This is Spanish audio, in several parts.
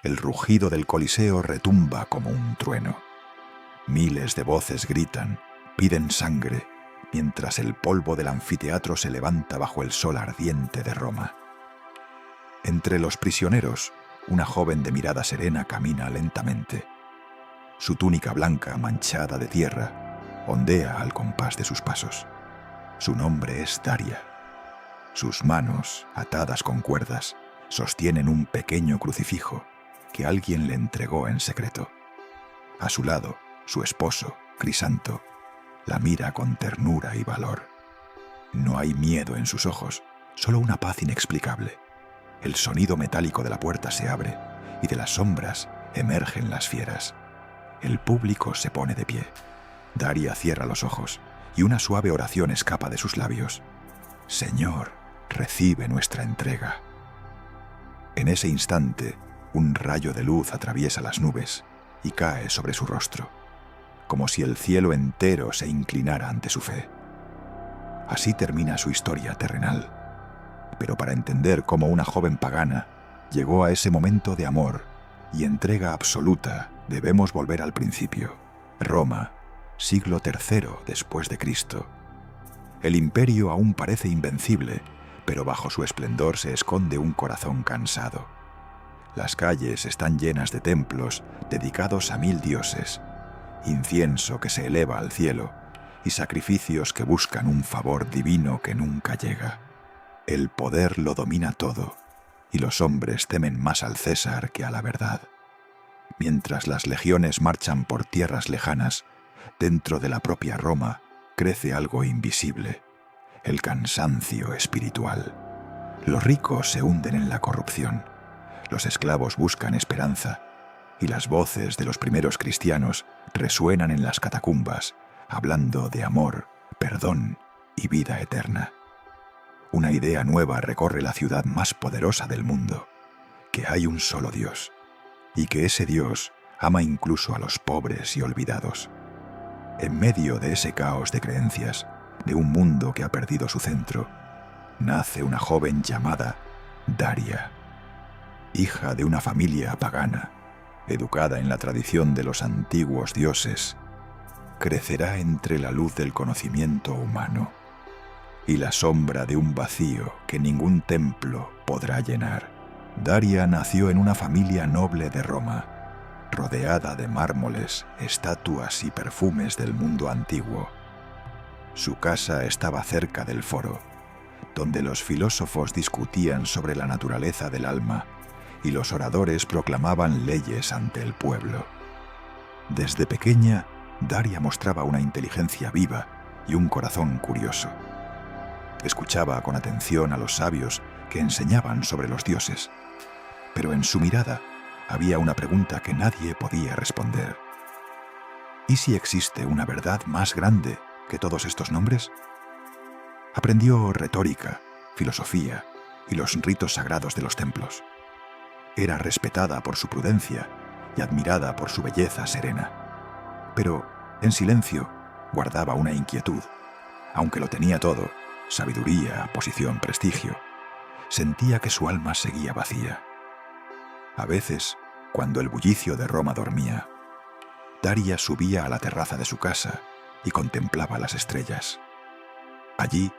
El rugido del Coliseo retumba como un trueno. Miles de voces gritan, piden sangre, mientras el polvo del anfiteatro se levanta bajo el sol ardiente de Roma. Entre los prisioneros, una joven de mirada serena camina lentamente. Su túnica blanca, manchada de tierra, ondea al compás de sus pasos. Su nombre es Daria. Sus manos, atadas con cuerdas, sostienen un pequeño crucifijo que alguien le entregó en secreto. A su lado, su esposo, Crisanto, la mira con ternura y valor. No hay miedo en sus ojos, solo una paz inexplicable. El sonido metálico de la puerta se abre y de las sombras emergen las fieras. El público se pone de pie. Daria cierra los ojos y una suave oración escapa de sus labios. Señor, recibe nuestra entrega. En ese instante, un rayo de luz atraviesa las nubes y cae sobre su rostro, como si el cielo entero se inclinara ante su fe. Así termina su historia terrenal. Pero para entender cómo una joven pagana llegó a ese momento de amor y entrega absoluta, debemos volver al principio. Roma, siglo III después de Cristo. El imperio aún parece invencible, pero bajo su esplendor se esconde un corazón cansado. Las calles están llenas de templos dedicados a 1000 dioses, incienso que se eleva al cielo y sacrificios que buscan un favor divino que nunca llega. El poder lo domina todo, y los hombres temen más al César que a la verdad. Mientras las legiones marchan por tierras lejanas, dentro de la propia Roma crece algo invisible, el cansancio espiritual. Los ricos se hunden en la corrupción, los esclavos buscan esperanza, y las voces de los primeros cristianos resuenan en las catacumbas, hablando de amor, perdón y vida eterna. Una idea nueva recorre la ciudad más poderosa del mundo, que hay un solo Dios, y que ese Dios ama incluso a los pobres y olvidados. En medio de ese caos de creencias, de un mundo que ha perdido su centro, nace una joven llamada Daria, hija de una familia pagana, educada en la tradición de los antiguos dioses. Crecerá entre la luz del conocimiento humano y la sombra de un vacío que ningún templo podrá llenar. Daria nació en una familia noble de Roma, rodeada de mármoles, estatuas y perfumes del mundo antiguo. Su casa estaba cerca del foro, donde los filósofos discutían sobre la naturaleza del alma y los oradores proclamaban leyes ante el pueblo. Desde pequeña, Daria mostraba una inteligencia viva y un corazón curioso. Escuchaba con atención a los sabios que enseñaban sobre los dioses, pero en su mirada había una pregunta que nadie podía responder. ¿Y si existe una verdad más grande que todos estos nombres? Aprendió retórica, filosofía y los ritos sagrados de los templos. Era respetada por su prudencia y admirada por su belleza serena. Pero, en silencio, guardaba una inquietud. Aunque lo tenía todo, sabiduría, posición, prestigio, sentía que su alma seguía vacía. A veces, cuando el bullicio de Roma dormía, Daria subía a la terraza de su casa y contemplaba las estrellas. Allí,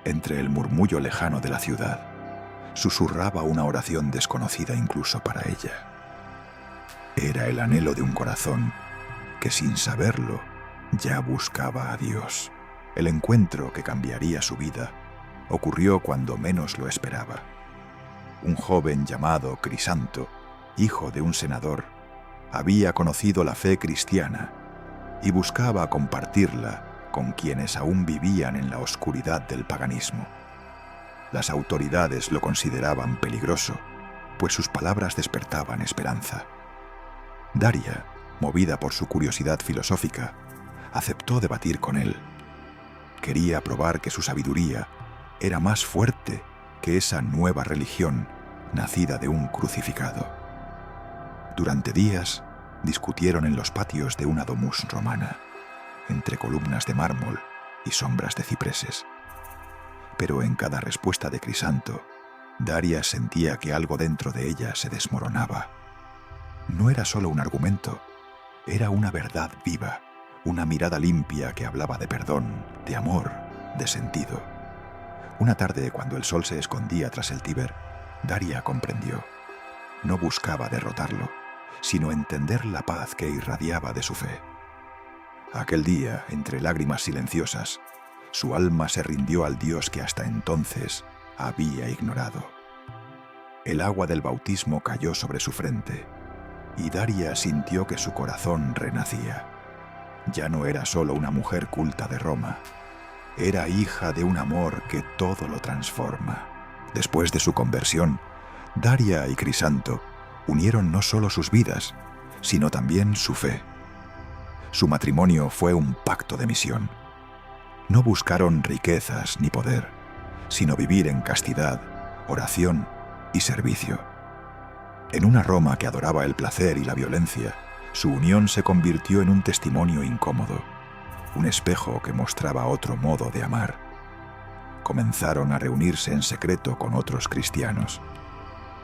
entre el murmullo lejano de la ciudad, susurraba una oración desconocida incluso para ella. Era el anhelo de un corazón que, sin saberlo, ya buscaba a Dios. El encuentro que cambiaría su vida ocurrió cuando menos lo esperaba. Un joven llamado Crisanto, hijo de un senador, había conocido la fe cristiana y buscaba compartirla con quienes aún vivían en la oscuridad del paganismo. Las autoridades lo consideraban peligroso, pues sus palabras despertaban esperanza. Daria, movida por su curiosidad filosófica, aceptó debatir con él. Quería probar que su sabiduría era más fuerte que esa nueva religión nacida de un crucificado. Durante días discutieron en los patios de una domus romana, entre columnas de mármol y sombras de cipreses. Pero en cada respuesta de Crisanto, Daria sentía que algo dentro de ella se desmoronaba. no era solo un argumento, era una verdad viva, una mirada limpia que hablaba de perdón, de amor, de sentido. Una tarde, cuando el sol se escondía tras el Tíber, Daria comprendió. No buscaba derrotarlo, sino entender la paz que irradiaba de su fe. Aquel día, entre lágrimas silenciosas, su alma se rindió al Dios que hasta entonces había ignorado. El agua del bautismo cayó sobre su frente, y Daria sintió que su corazón renacía. Ya no era solo una mujer culta de Roma, era hija de un amor que todo lo transforma. Después de su conversión, Daria y Crisanto unieron no solo sus vidas, sino también su fe. Su matrimonio fue un pacto de misión. No buscaron riquezas ni poder, sino vivir en castidad, oración y servicio. En una Roma que adoraba el placer y la violencia, su unión se convirtió en un testimonio incómodo, un espejo que mostraba otro modo de amar. Comenzaron a reunirse en secreto con otros cristianos.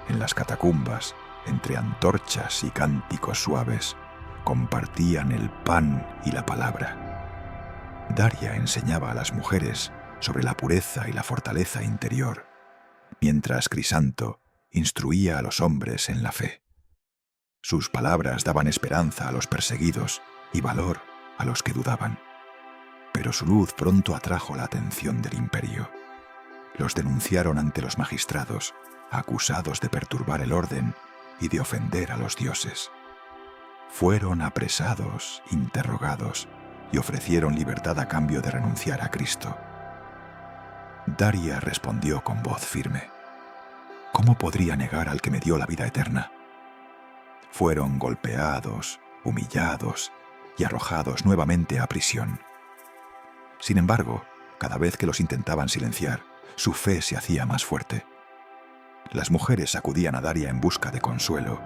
En las catacumbas, entre antorchas y cánticos suaves, compartían el pan y la palabra. Daria enseñaba a las mujeres sobre la pureza y la fortaleza interior, mientras Crisanto instruía a los hombres en la fe. Sus palabras daban esperanza a los perseguidos y valor a los que dudaban. Pero su luz pronto atrajo la atención del imperio. Los denunciaron ante los magistrados, acusados de perturbar el orden y de ofender a los dioses. Fueron apresados, interrogados y ofrecieron libertad a cambio de renunciar a Cristo. Daria respondió con voz firme: ¿Cómo podría negar al que me dio la vida eterna? Fueron golpeados, humillados y arrojados nuevamente a prisión. Sin embargo, cada vez que los intentaban silenciar, su fe se hacía más fuerte. Las mujeres acudían a Daria en busca de consuelo,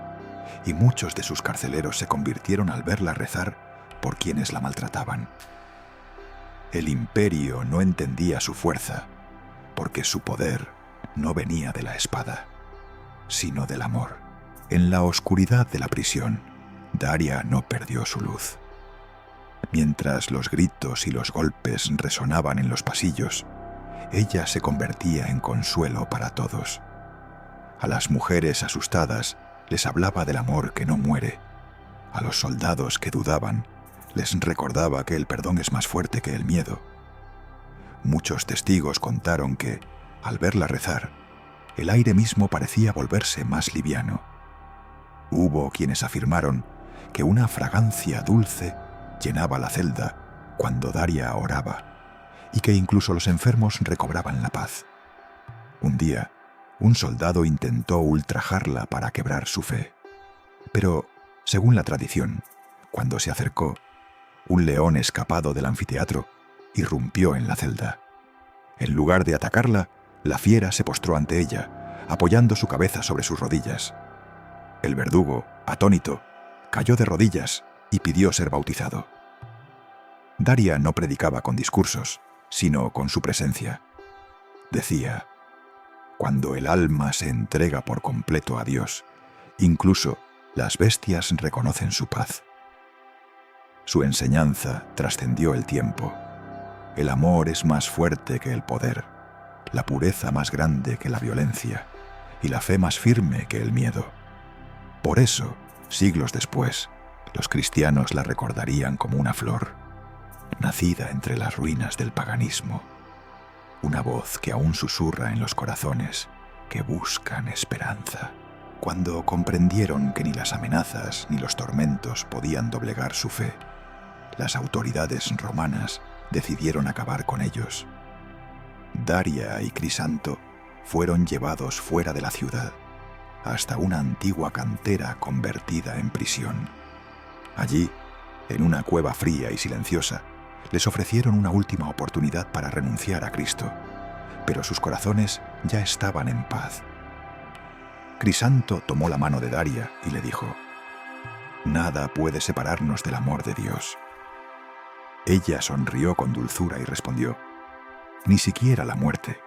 y muchos de sus carceleros se convirtieron al verla rezar por quienes la maltrataban. El imperio no entendía su fuerza, porque su poder no venía de la espada, sino del amor. En la oscuridad de la prisión, Daria no perdió su luz. Mientras los gritos y los golpes resonaban en los pasillos, ella se convertía en consuelo para todos. A las mujeres asustadas les hablaba del amor que no muere. A los soldados que dudaban les recordaba que el perdón es más fuerte que el miedo. Muchos testigos contaron que, al verla rezar, el aire mismo parecía volverse más liviano. Hubo quienes afirmaron que una fragancia dulce llenaba la celda cuando Daria oraba, y que incluso los enfermos recobraban la paz. Un día, un soldado intentó ultrajarla para quebrar su fe. Pero, según la tradición, cuando se acercó, un león escapado del anfiteatro irrumpió en la celda. En lugar de atacarla, la fiera se postró ante ella, apoyando su cabeza sobre sus rodillas. El verdugo, atónito, cayó de rodillas y pidió ser bautizado. Daria no predicaba con discursos, sino con su presencia. Decía: cuando el alma se entrega por completo a Dios, incluso las bestias reconocen su paz. Su enseñanza trascendió el tiempo. El amor es más fuerte que el poder, la pureza más grande que la violencia y la fe más firme que el miedo. Por eso, siglos después, los cristianos la recordarían como una flor, nacida entre las ruinas del paganismo, una voz que aún susurra en los corazones que buscan esperanza. Cuando comprendieron que ni las amenazas ni los tormentos podían doblegar su fe, las autoridades romanas decidieron acabar con ellos. Daria y Crisanto fueron llevados fuera de la ciudad, hasta una antigua cantera convertida en prisión. Allí, en una cueva fría y silenciosa, les ofrecieron una última oportunidad para renunciar a Cristo, pero sus corazones ya estaban en paz. Crisanto tomó la mano de Daria y le dijo: «Nada puede separarnos del amor de Dios». Ella sonrió con dulzura y respondió: «Ni siquiera la muerte».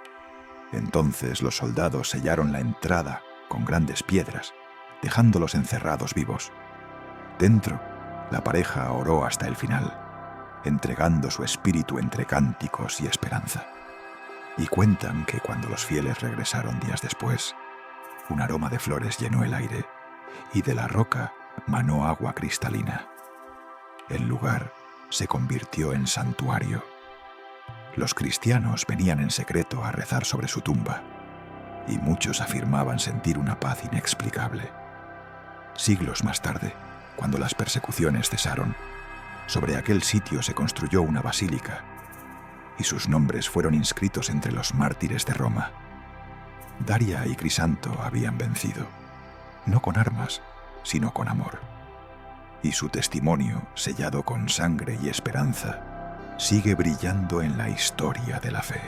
Entonces los soldados sellaron la entrada con grandes piedras, dejándolos encerrados vivos. Dentro, la pareja oró hasta el final, entregando su espíritu entre cánticos y esperanza. Y cuentan que cuando los fieles regresaron días después, un aroma de flores llenó el aire y de la roca manó agua cristalina. El lugar se convirtió en santuario. Los cristianos venían en secreto a rezar sobre su tumba y muchos afirmaban sentir una paz inexplicable. Siglos más tarde, cuando las persecuciones cesaron, sobre aquel sitio se construyó una basílica y sus nombres fueron inscritos entre los mártires de Roma. Daria y Crisanto habían vencido, no con armas, sino con amor. Y su testimonio, sellado con sangre y esperanza, sigue brillando en la historia de la fe.